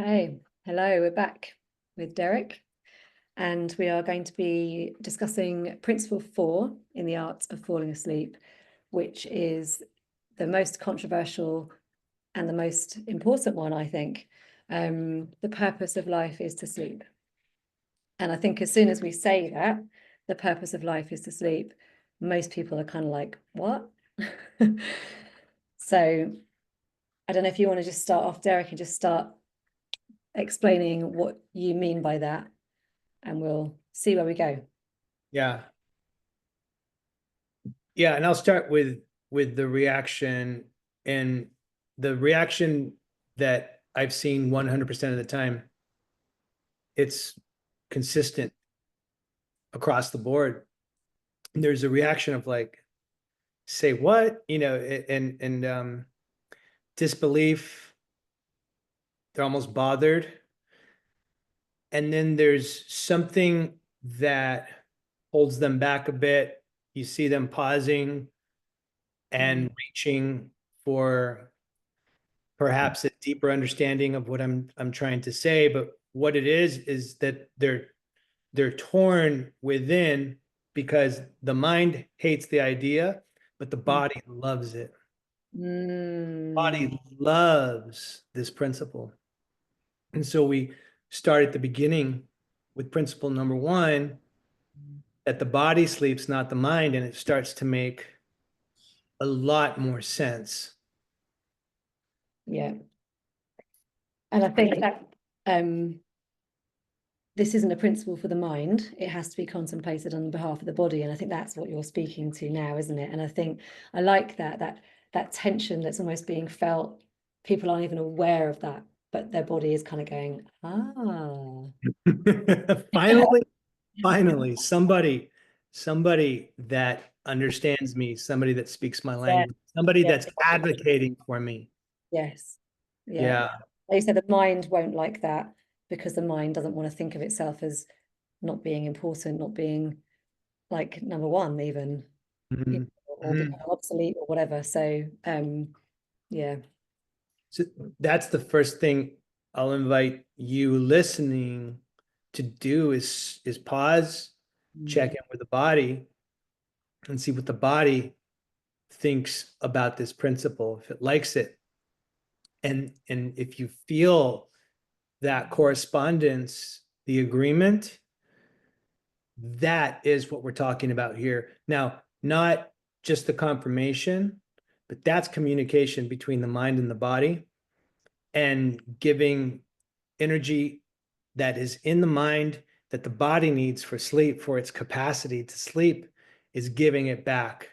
Hey, hello, we're back with Derek, and we are going to be discussing Principle 4 in the Art of Falling Asleep, which is the most controversial and the most important one, I think. The purpose of life is to sleep. And I think as soon as we say that, the purpose of life is to sleep, most people are kind of like, what? So I don't know if you want to just start off, Derek, and just start explaining what you mean by that, and we'll see where we go. Yeah. Yeah, and I'll start with the reaction, and the reaction that I've seen 100% of the time, it's consistent across the board. And there's a reaction of like, say what? And disbelief. They're almost bothered. And then there's something that holds them back a bit. You see them pausing and reaching for perhaps a deeper understanding of what I'm trying to say. But what it is that they're torn within because the mind hates the idea, but the body loves it. Body loves this principle. And so we start at the beginning with principle number one, that the body sleeps, not the mind, and it starts to make a lot more sense. Yeah. And I think that this isn't a principle for the mind. It has to be contemplated on behalf of the body. And I think that's what you're speaking to now, isn't it? And I think I like that tension that's almost being felt. People aren't even aware of that, but their body is kind of going, Finally, somebody that understands me, somebody that speaks my yeah, language, somebody yeah, that's advocating for me. yes, yeah. Yeah. They said the mind won't like that because the mind doesn't want to think of itself as not being important, not being like number one even, Mhm. or Mhm. become obsolete or whatever. So yeah. So that's the first thing I'll invite you listening to do is pause, check in with the body, and see what the body thinks about this principle, if it likes it. And if you feel that correspondence, the agreement, that is what we're talking about here. Now, not just the confirmation, but that's communication between the mind and the body, and giving energy that is in the mind that the body needs for sleep, for its capacity to sleep, is giving it back.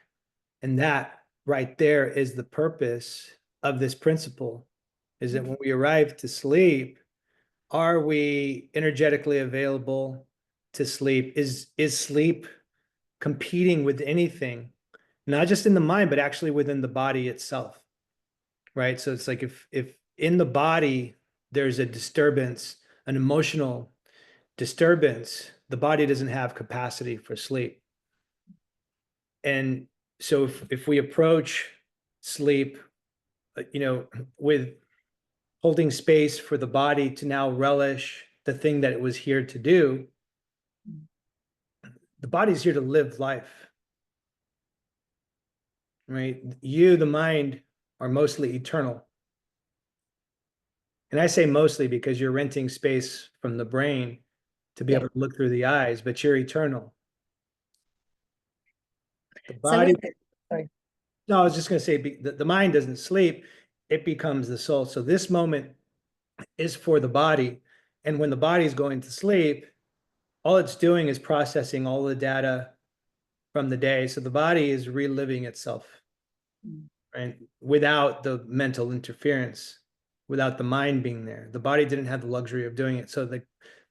And that right there is the purpose of this principle, is that when we arrive to sleep, are we energetically available to sleep? Is sleep competing with anything, not just in the mind, but actually within the body itself, right? So it's like if in the body there's a disturbance, an emotional disturbance, the body doesn't have capacity for sleep. And so if we approach sleep, with holding space for the body to now relish the thing that it was here to do, the body's here to live life, right? You, the mind, are mostly eternal. And I say mostly because you're renting space from the brain to be Yeah. able to look through the eyes, but you're eternal. The So body, with it, sorry. no, I was just going to say the mind doesn't sleep, it becomes the soul. So this moment is for the body. And when the body is going to sleep, all it's doing is processing all the data from the day. So the body is reliving itself, right? Without the mental interference, without the mind being there. The body didn't have the luxury of doing it. So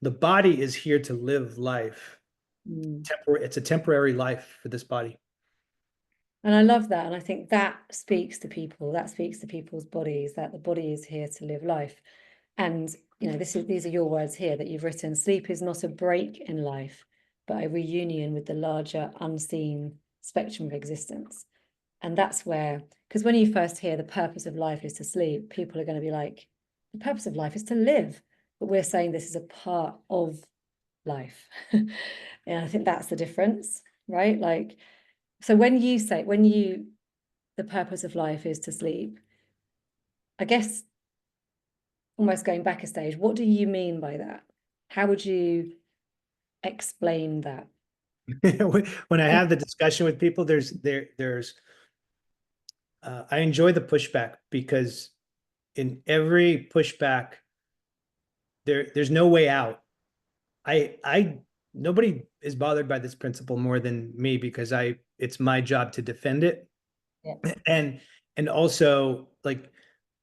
the body is here to live life. It's a temporary life for this body. And I love that. And I think that speaks to people, that speaks to people's bodies, that the body is here to live life. And these are your words here that you've written. Sleep is not a break in life, but a reunion with the larger unseen spectrum of existence. And that's where, because when you first hear the purpose of life is to sleep, people are going to be like, the purpose of life is to live, but we're saying this is a part of life. And I think that's the difference, right? Like, so when you say, the purpose of life is to sleep, I guess almost going back a stage, what do you mean by that? How would you explain that? When I have the discussion with people, there's I enjoy the pushback because in every pushback, there's no way out. I nobody is bothered by this principle more than me because it's my job to defend it. Yeah. And and also like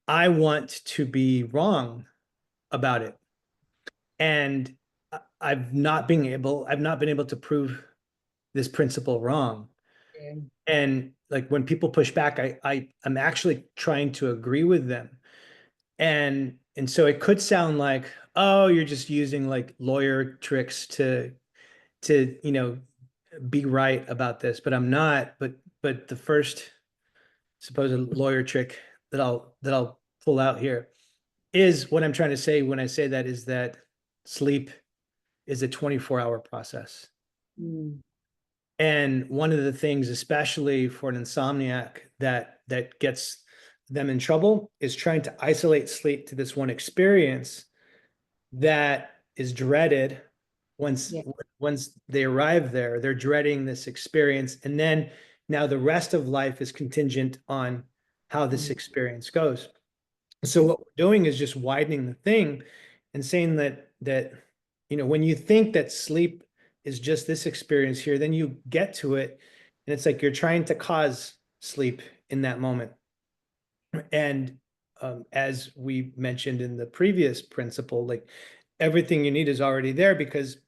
I want to be wrong about it. And I've not been able to prove this principle wrong. Yeah. And like when people push back, I'm actually trying to agree with them. And so it could sound like, oh, you're just using like lawyer tricks to be right about this, but I'm not. But the first supposed lawyer trick that I'll pull out here is what I'm trying to say when I say that is that sleep is a 24-hour process. Mm. And one of the things, especially for an insomniac, that gets them in trouble is trying to isolate sleep to this one experience that is dreaded once Yeah. once they arrive there. They're dreading this experience, and then now the rest of life is contingent on how this Mm. experience goes. So what we're doing is just widening the thing and saying that when you think that sleep is just this experience here, then you get to it and it's like you're trying to cause sleep in that moment. And as we mentioned in the previous principle, like everything you need is already there because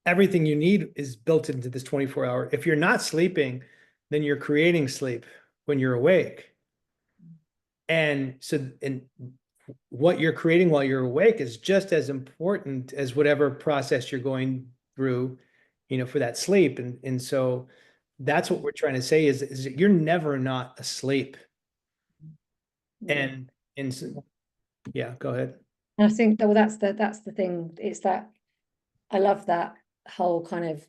everything you need is built into this 24-hour. If you're not sleeping, then you're creating sleep when you're awake. And what you're creating while you're awake is just as important as whatever process you're going through, for that sleep. And so that's what we're trying to say is that you're never not asleep. Yeah. And so, yeah, go ahead. And I think that, well, that's the thing. It's that I love that whole kind of,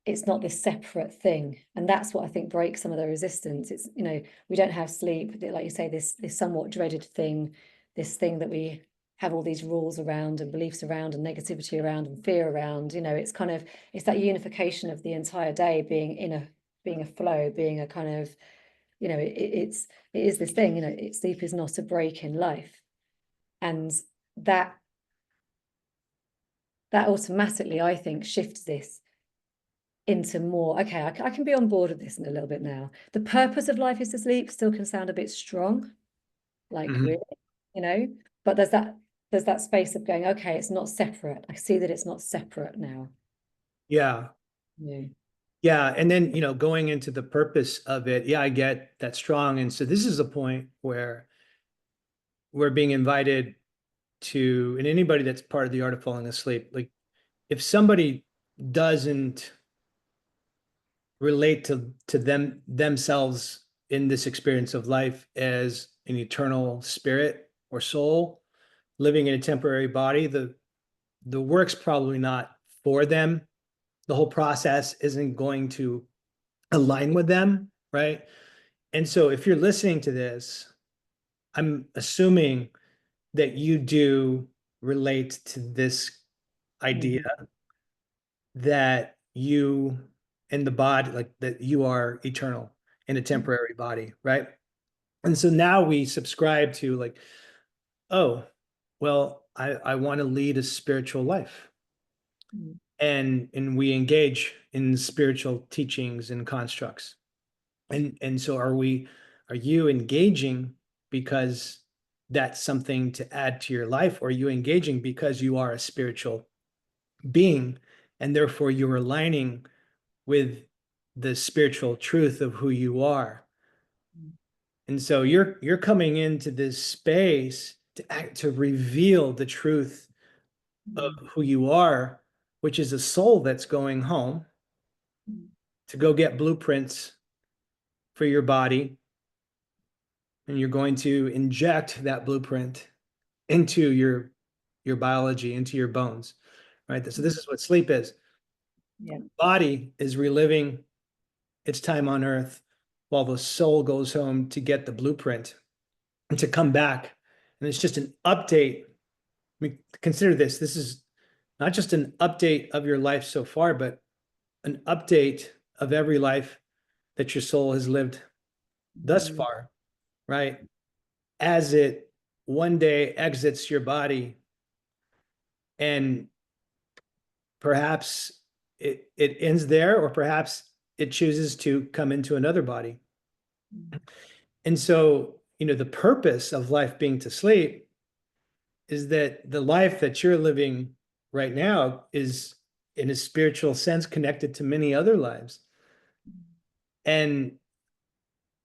it's not this separate thing, and that's what I think breaks some of the resistance. It's, we don't have sleep, like you say, this somewhat dreaded thing, this thing that we have all these rules around and beliefs around and negativity around and fear around. It's kind of, it's that unification of the entire day being a flow, being a kind of, it is this thing, sleep is not a break in life. And that automatically, I think, shifts this into more, okay, I can be on board with this in a little bit now. The purpose of life is to sleep still can sound a bit strong, like Mhm. really, but there's that space of going, okay, it's not separate. I see that it's not separate now. Yeah. Yeah. Yeah. And then, going into the purpose of it, yeah, I get that strong. And so this is a point where we're being invited to, and anybody that's part of the art of falling asleep, like if somebody doesn't relate to themselves in this experience of life as an eternal spirit or soul living in a temporary body, the work's probably not for them. The whole process isn't going to align with them, right? And so if you're listening to this, I'm assuming that you do relate to this idea Mm. that you in the body, like that you are eternal in a temporary body, right? And so now we subscribe to like, oh, well, I want to lead a spiritual life. Mm. And we engage in spiritual teachings and constructs. And so are you engaging because that's something to add to your life, or are you engaging because you are a spiritual being and therefore you're aligning with the spiritual truth of who you are? And so you're coming into this space to reveal the truth of Mm. who you are, which is a soul that's going home Mm. to go get blueprints for your body, and you're going to inject that blueprint into your biology, into your bones, right? So this is what sleep is. Yeah. Body is reliving its time on earth while the soul goes home to get the blueprint and to come back. And it's just an update. I mean, consider this. This is not just an update of your life so far, but an update of every life that your soul has lived thus Mm. far, right? As it one day exits your body, and perhaps it ends there, or perhaps it chooses to come into another body. And so, the purpose of life being to sleep is that the life that you're living right now is, in a spiritual sense, connected to many other lives. And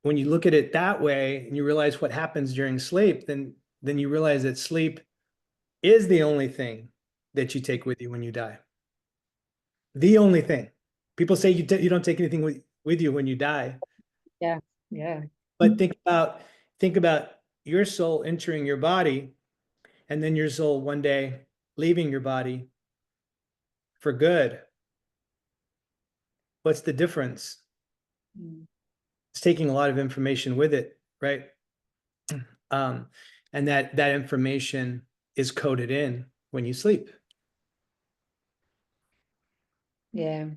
when you look at it that way and you realize what happens during sleep, then you realize that sleep is the only thing that you take with you when you die. The only thing. People say you don't take anything with you when you die. Yeah. Yeah. But think about your soul entering your body, and then your soul one day leaving your body for good. What's the difference? Mm. It's taking a lot of information with it, right? Um, and that information is coded in when you sleep. Yeah.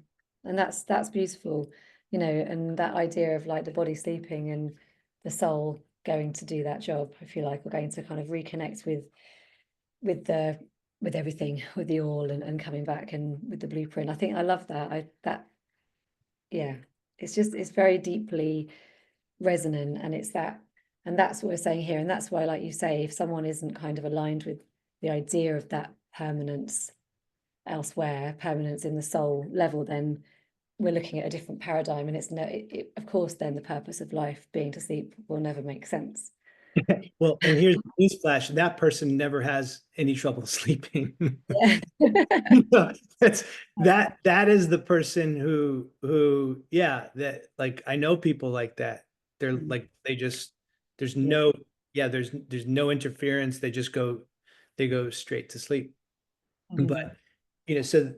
And that's beautiful, and that idea of like the body sleeping and the soul going to do that job, if you like, or going to kind of reconnect with the with everything, with the all, and coming back and with the blueprint. I think I love that. Yeah, it's very deeply resonant, and that's what we're saying here. And that's why, like you say, if someone isn't kind of aligned with the idea of that permanence elsewhere, permanence in the soul level, then we're looking at a different paradigm. And it's no of course then the purpose of life being to sleep will never make sense. Well, and here's the newsflash: that person never has any trouble sleeping. Yeah. No, that is the person who yeah, that, like, I know people like that. They're like, they just, there's Yeah. no, yeah, there's no interference. They go straight to sleep. Mhm. But so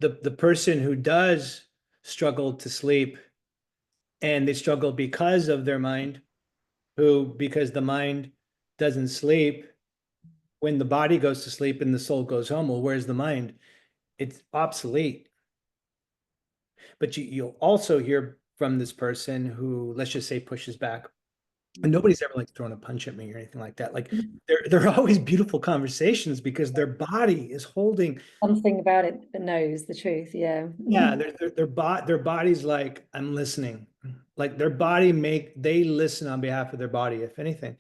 the person who does struggle to sleep, and they struggle because of their mind, because the mind doesn't sleep, when the body goes to sleep and the soul goes home, well, where's the mind? It's obsolete. But you'll also hear from this person who, let's just say, pushes back. And nobody's ever like thrown a punch at me or anything like that. Like, they're always beautiful conversations because their body is holding. Something about it that knows the truth. Yeah. Yeah, their body's like, I'm listening. Like, their body they listen on behalf of their body, if anything.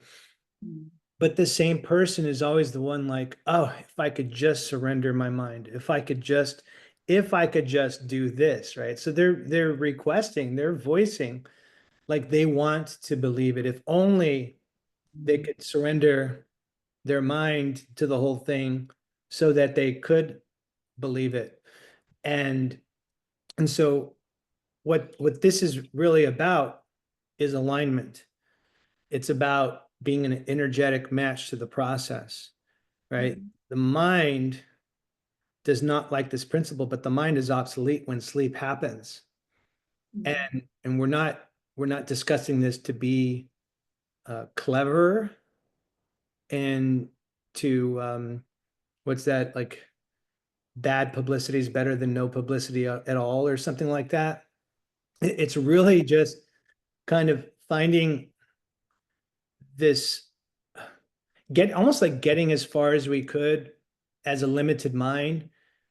But the same person is always the one like, oh, if I could just surrender my mind, if I could just do this, right? So they're requesting, they're voicing, like, they want to believe it. If only they could surrender their mind to the whole thing so that they could believe it. And so what this is really about is alignment. It's about being an energetic match to the process, right? The mind does not like this principle, but the mind is obsolete when sleep happens. And we're not discussing this to be clever and to what's that, like, bad publicity is better than no publicity at all, or something like that. It's really just kind of finding this, get almost like getting as far as we could as a limited mind,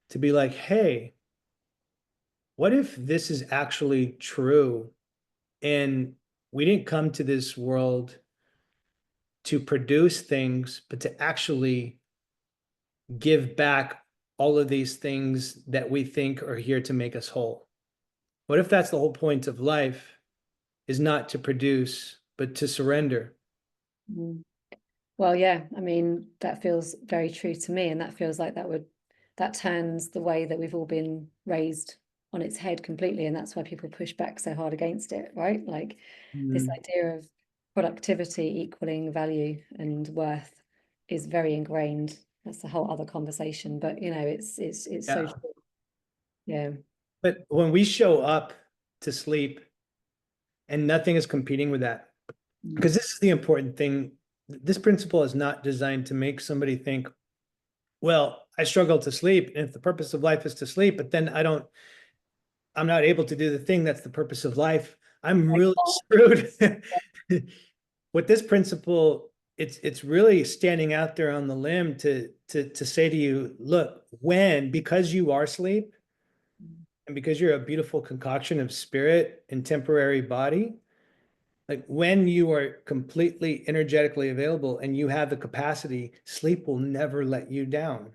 to be like, hey, what if this is actually true? And we didn't come to this world to produce things, but to actually give back all of these things that we think are here to make us whole. What if that's the whole point of life, is not to produce, but to surrender? Mm. Well, yeah, I mean, that feels very true to me. And that feels like that turns the way that we've all been raised on its head completely. And that's why people push back so hard against it, right? Like this Mm. idea of productivity equaling value and worth. is very ingrained. That's a whole other conversation, but you know, it's so Yeah. true. Yeah. But when we show up to sleep and nothing is competing with that, because this is the important thing. This principle is not designed to make somebody think, well, I struggle to sleep. And if the purpose of life is to sleep, but then I'm not able to do the thing that's the purpose of life, I'm really screwed. With this principle, it's really standing out there on the limb to say to you, look, because you are sleep and because you're a beautiful concoction of spirit and temporary body, like when you are completely energetically available and you have the capacity, sleep will never let you down.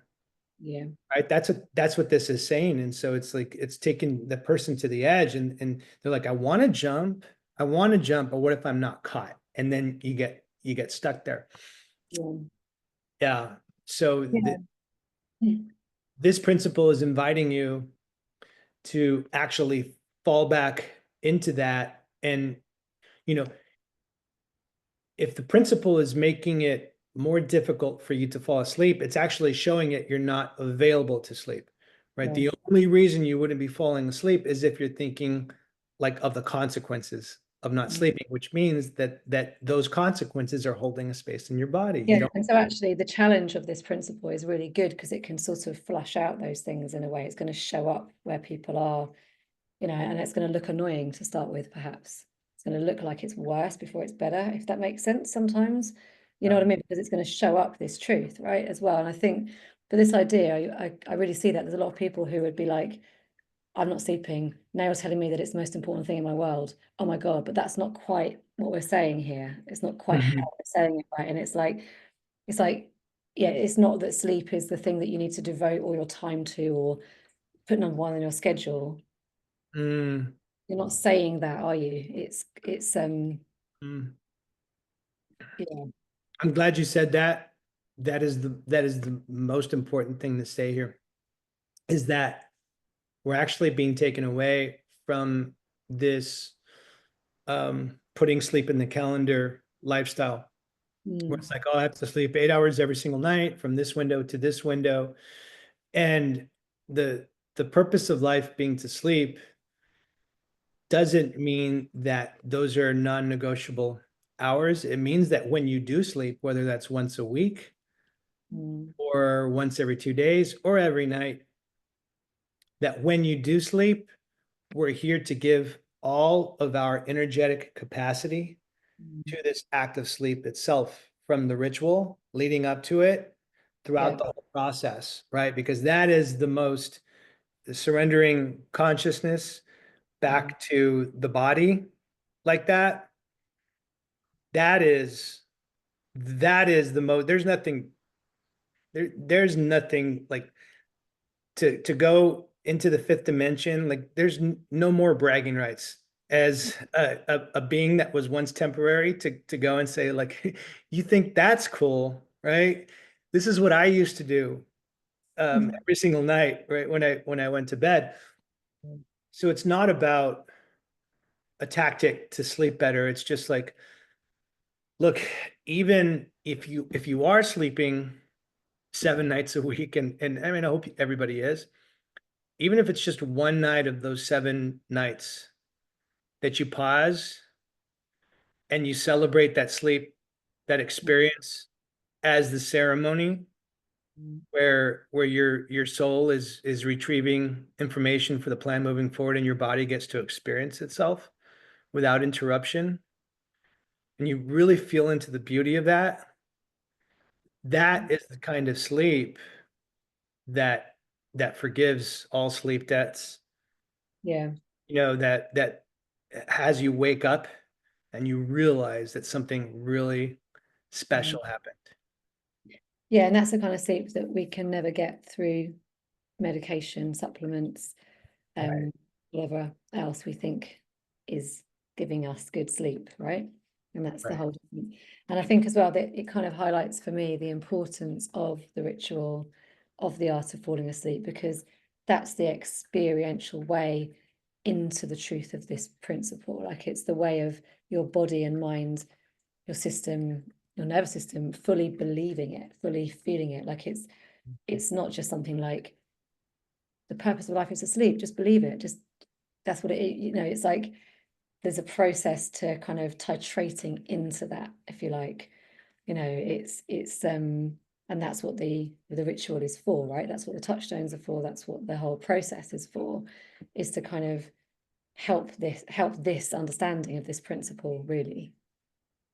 Yeah. Right. That's what this is saying. And so it's like it's taking the person to the edge and they're like, I want to jump, but what if I'm not caught? And then you get stuck there. Yeah. Yeah. So Yeah. this principle is inviting you to actually fall back into that. And, you know, if the principle is making it more difficult for you to fall asleep, it's actually showing it you're not available to sleep, right? Yeah. The only reason you wouldn't be falling asleep is if you're thinking like of the consequences of not sleeping, which means that those consequences are holding a space in your body. You Yeah, don't. and so actually the challenge of this principle is really good because it can sort of flush out those things in a way. It's going to show up where people are, you know, and it's going to look annoying to start with, perhaps. It's going to look like it's worse before it's better, if that makes sense sometimes. You know what I mean? Because it's going to show up this truth, right, as well. And I think for this idea, I really see that there's a lot of people who would be like, I'm not sleeping. Now you're telling me that it's the most important thing in my world. Oh my God, but that's not quite what we're saying here. It's not quite how Mhm. we're saying it, right? And it's like, yeah, it's not that sleep is the thing that you need to devote all your time to or put number one on your schedule. Mm, You're not saying that, are you? It's mm. yeah. I'm glad you said that. That is the most important thing to say here is that we're actually being taken away from this putting sleep in the calendar lifestyle where Mm, it's like, oh, I have to sleep 8 hours every single night from this window to this window. And the the purpose of life being to sleep doesn't mean that those are non-negotiable hours. It means that when you do sleep, whether that's once a week mm, or once every 2 days or every night, that when you do sleep, we're here to give all of our energetic capacity mm. to this act of sleep itself, from the ritual leading up to it Yeah. throughout the whole process, right? Because that is the most surrendering consciousness Mm, back to the body like that. That is the most, there's nothing like to go into the fifth dimension. Like there's no more bragging rights as a being that was once temporary to go and say like, you think that's cool, right? This is what I used to do every single night, right? When I went to bed. So it's not about a tactic to sleep better. It's just like, look, even if you are sleeping 7 nights a week, and I mean, I hope everybody is, even if it's just one night of those 7 nights that you pause and you celebrate that sleep, that experience as the ceremony mm, where your soul is retrieving information for the plan moving forward and your body gets to experience itself without interruption, and you really feel into the beauty of that. That is the kind of sleep that that forgives all sleep debts, yeah. that has you wake up and you realize that something really Mm. special happened. Yeah, and that's the kind of sleep that we can never get through medication, supplements, Right. um, whatever else we think is giving us good sleep, right? And that's the Right. whole difference. And I think as well that it kind of highlights for me the importance of the ritual of the art of falling asleep, because that's the experiential way into the truth of this principle. Like it's the way of your body and mind, your system, your nervous system fully believing it, fully feeling it. Like it's not just something like the purpose of life is to sleep. Just believe it. Just that's what it is. You know, it's like there's a process to kind of titrating into that, if you like. You know, it's and that's what the ritual is for, right? That's what the touchstones are for. That's what the whole process is for, is to kind of help this understanding of this principle, really.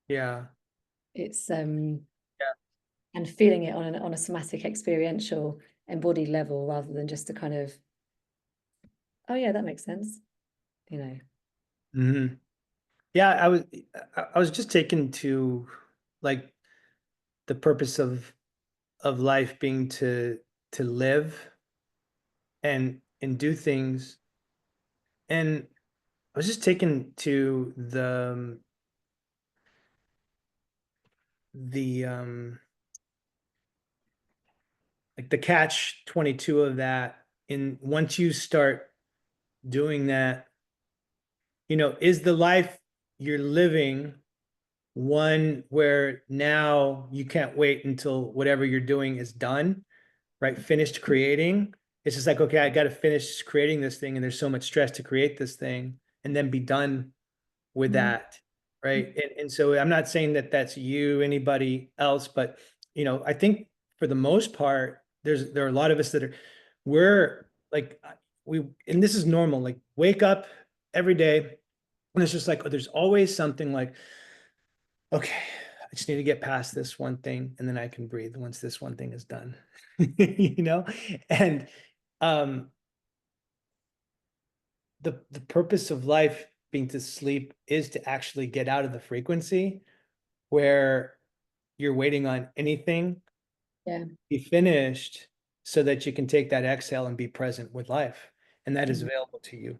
Yeah. It's Yeah. and feeling it on a somatic, experiential, embodied level, rather than just a kind of, oh yeah, that makes sense, you know. Mhm. Yeah, I was just taken to like the purpose of life being to live and do things. And I was just taken to the like the catch 22 of that. And once you start doing that, is the life you're living one where now you can't wait until whatever you're doing is done, right? Finished creating. It's just like, okay, I got to finish creating this thing, and there's so much stress to create this thing and then be done with Mm. that, right? And so I'm not saying that that's you, anybody else, but I think for the most part, there are a lot of us that we're like, and this is normal, like wake up every day, and it's just like, oh, there's always something like, okay, I just need to get past this one thing, and then I can breathe once this one thing is done, you know? And um, the purpose of life being to sleep is to actually get out of the frequency where you're waiting on anything Yeah. be finished so that you can take that exhale and be present with life. And that is Mhm. available to you.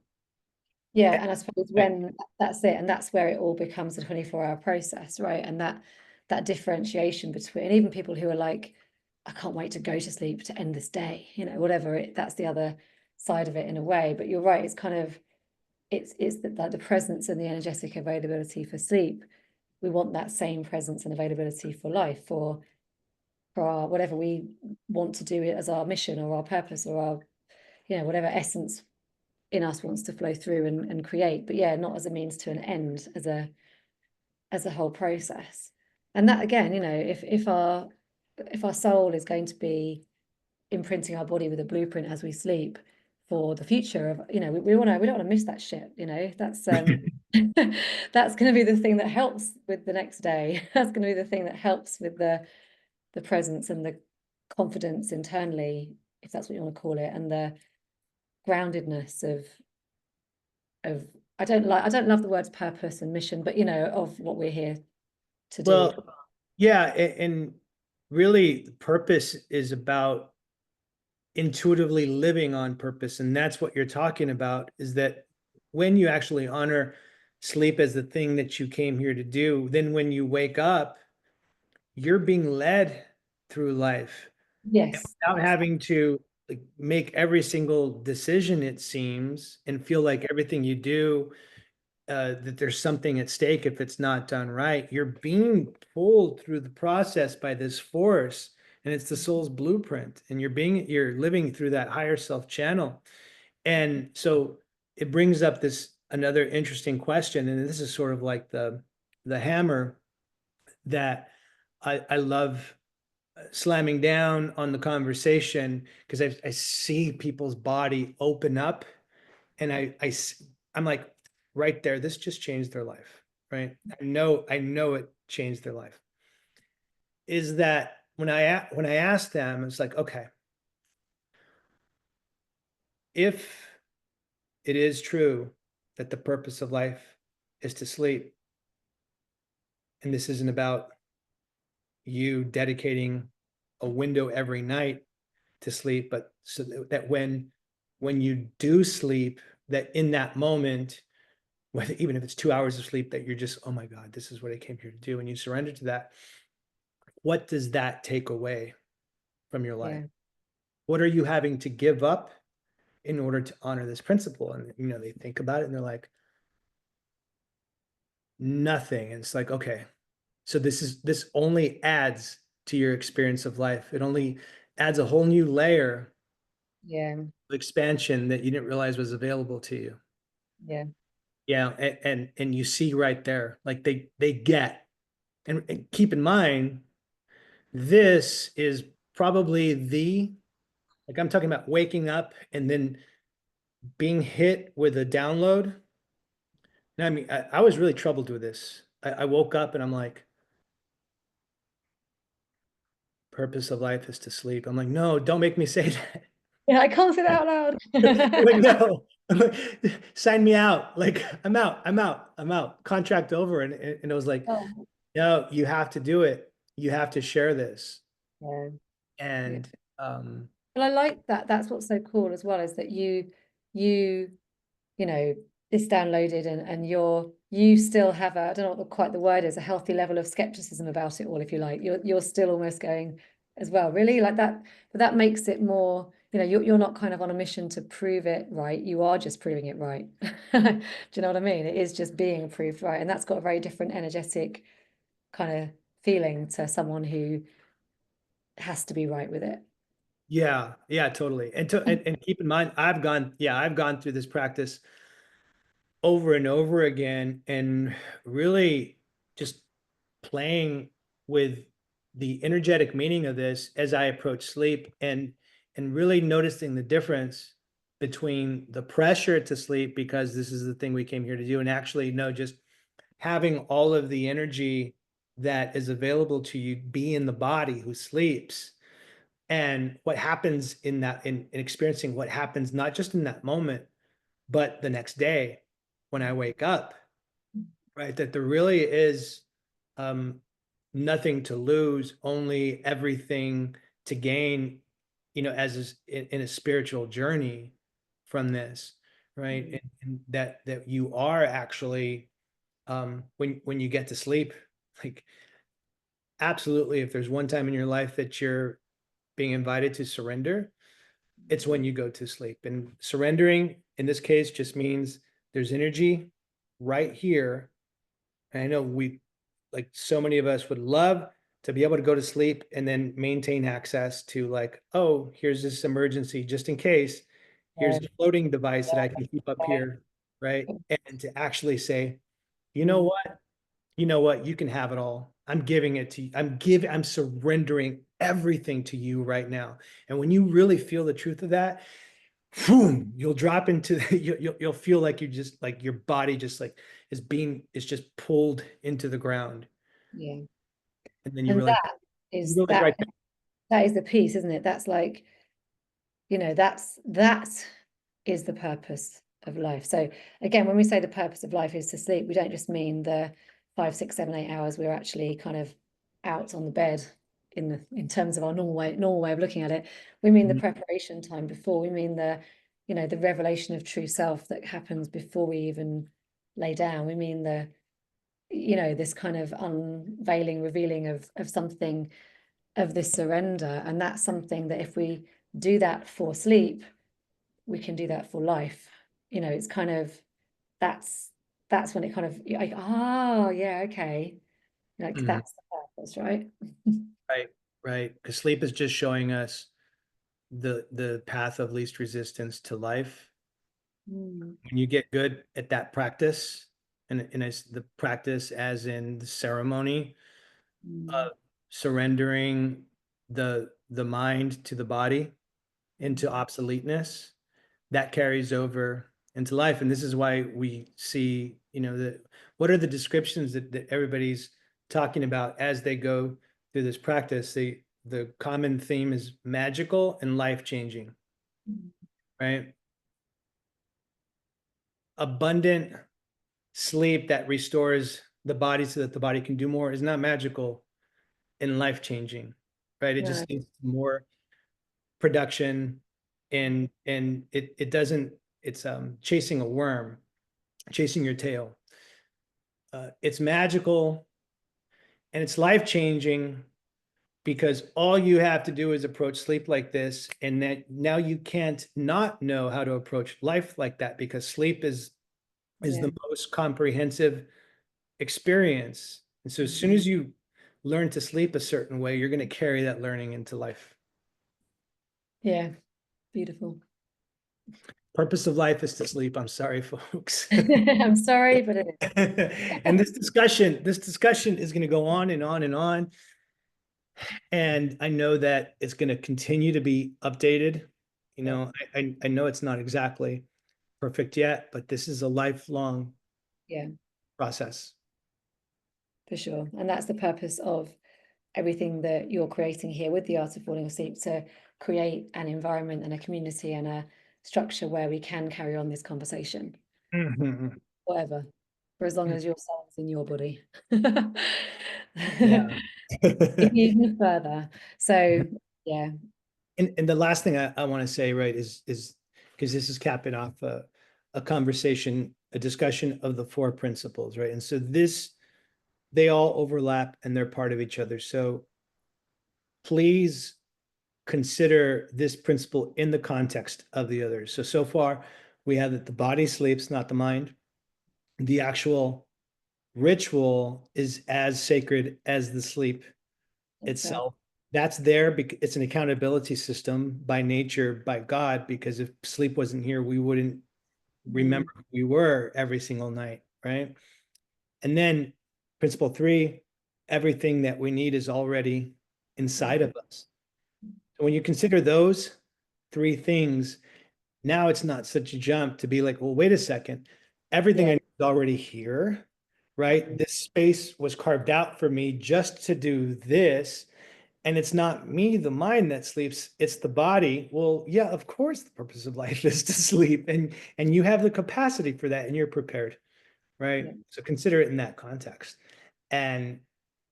Yeah, and I suppose Right. when that's it, and that's where it all becomes a 24-hour process, right? And that differentiation between, and even people who are like, I can't wait to go to sleep to end this day, you know, whatever that's the other side of it in a way. But you're right, it's kind of it's like the presence and the energetic availability for sleep. We want that same presence and availability for life, for our whatever we want to do it as our mission or our purpose or our, you know, whatever essence in us wants to flow through and create. But yeah, not as a means to an end, as a whole process. And that again, you know, if our soul is going to be imprinting our body with a blueprint as we sleep for the future of, you know, we don't want to miss that shit, you know. That's that's going to be the thing that helps with the next day. That's going to be the thing that helps with the presence and the confidence internally, if that's what you want to call it, and the groundedness of I don't love the words purpose and mission, but you know, of what we're here to do. Well, yeah, and really the purpose is about intuitively living on purpose. And that's what you're talking about, is that when you actually honor sleep as the thing that you came here to do, then when you wake up, you're being led through life and Yes, without having to like make every single decision, it seems, and feel like everything you do, that there's something at stake if it's not done right. You're being pulled through the process by this force, and it's the soul's blueprint, and you're living through that higher self channel. And so it brings up this another interesting question, and this is sort of like the hammer that I love slamming down on the conversation, because I see people's body open up, and I'm like, right there, this just changed their life, right? I know it changed their life. Is that when I asked them, it's like, okay, if it is true that the purpose of life is to sleep, and this isn't about you dedicating a window every night to sleep, but so that when you do sleep, that in that moment, whether even if it's 2 hours of sleep, that you're just, oh my God, this is what I came here to do, and you surrender to that. What does that take away from your life? yeah, What are you having to give up in order to honor this principle? And they think about it and they're like, nothing. And it's like, okay, So this only adds to your experience of life. It only adds a whole new layer Yeah. of expansion that you didn't realize was available to you. Yeah. Yeah, and you see right there, like they get, and keep in mind, this is probably like I'm talking about waking up and then being hit with a download. Now, I mean, I was really troubled with this. I woke up and I'm like, purpose of life is to sleep. I'm like, no, don't make me say that. Yeah, I can't say that out Like, loud. no, I'm like, sign me out. Like, I'm out. Contract over. And it was like, Oh, no, you have to do it. You have to share this. yeah. Yeah. And um, Well, I like that. That's what's so cool as well, is that you you know, this downloaded, and you still have a, I don't know what quite the word is, a healthy level of skepticism about it all, if you like. You're still almost going as well, really, like that. But that makes it more, you're not kind of on a mission to prove it right. You are just proving it right. Do you know what I mean? It is just being proved right. And that's got a very different energetic kind of feeling to someone who has to be right with it. yeah, totally. And keep in mind, I've gone through this practice over and over again and really just playing with the energetic meaning of this as I approach sleep and really noticing the difference between the pressure to sleep, because this is the thing we came here to do, and actually no, just having all of the energy that is available to you be in the body who sleeps, and what happens in that, in experiencing what happens not just in that moment but the next day when I wake up, right? That there really is um, nothing to lose, only everything to gain, as in a spiritual journey from this, right? Mm. And that you are actually, when you get to sleep, like absolutely, if there's one time in your life that you're being invited to surrender, it's when you go to sleep. And surrendering in this case just means there's energy right here. And I know like so many of us would love to be able to go to sleep and then maintain access to, like, oh, here's this emergency just in case. Here's Yeah. a floating device that I can keep up here, right? And to actually say, you know Mm. what? You can have it all. I'm giving it to you. I'm surrendering everything to you right now. And when you really feel the truth of that, boom, you'll drop into you'll feel like you're just like your body just like is just pulled into the ground. Yeah. And then And you is realize that right there. that is the piece, isn't it? That's like, that is the purpose of life. So again, when we say the purpose of life is to sleep, we don't just mean the 5, 6, 7, 8 hours we're actually kind of out on the bed in terms of our normal way of looking at it. We mean the Mhm. preparation time before. We mean the revelation of true self that happens before we even lay down. We mean this kind of unveiling, revealing of something, of this surrender. And that's something that if we do that for sleep, we can do that for life. It's kind of, that's when it kind of, like, oh yeah, okay, like Mhm. that's the purpose, right? Right, right. Because sleep is just showing us the path of least resistance to life. Mm, When you get good at that practice, and it's the practice as in the ceremony mm, of surrendering the mind to the body into obsoleteness, that carries over into life. And this is why we see, what are the descriptions that everybody's talking about as they go through this practice. The common theme is magical and life-changing, mm. right? Abundant sleep that restores the body so that the body can do more is not magical and life-changing, right? It No. just needs more production, and it doesn't, it's chasing a worm, chasing your tail. It's magical and it's life-changing because all you have to do is approach sleep like this, and that now you can't not know how to approach life like that, because sleep is Yeah. the most comprehensive experience And so as soon as you learn to sleep a certain way, you're going to carry that learning into life. Yeah, beautiful. Purpose of life is to sleep. I'm sorry, folks. I'm sorry, but it is. And this discussion is going to go on and on and on. And I know that it's going to continue to be updated. You Yeah, know, I know it's not exactly perfect yet, but this is a lifelong yeah, process. for sure. And that's the purpose of everything that you're creating here with the Art of Falling Asleep, to create an environment and a community and a structure where we can carry on this conversation, Mhm. whatever, for as long as your soul's in your body. Yeah. Even further. So yeah, And the last thing I want to say, right, is because this is capping off a conversation, a discussion of the four principles, right? And so they all overlap and they're part of each other. So please consider this principle in the context of the others. So far, we have that the body sleeps, not the mind. The actual ritual is as sacred as the sleep that's right. itself. That's there because it's an accountability system by nature, by God, because if sleep wasn't here, we wouldn't remember who we were every single night, right? And then principle three, everything that we need is already inside of us. So when you consider those three things, now it's not such a jump to be like, well, wait a second, everything I Yeah, need is already here, right? This space was carved out for me just to do this. And it's not me, the mind that sleeps, it's the body. Well, yeah, of course the purpose of life is to sleep, and you have the capacity for that and you're prepared, yeah, right? So consider it in that context. And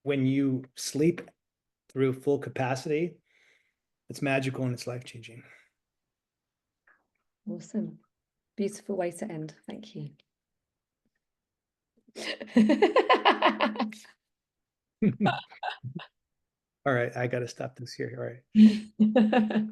when you sleep through full capacity, it's magical and it's life-changing. awesome. Beautiful way to end. Thank you. All right, I got to stop this here. All right.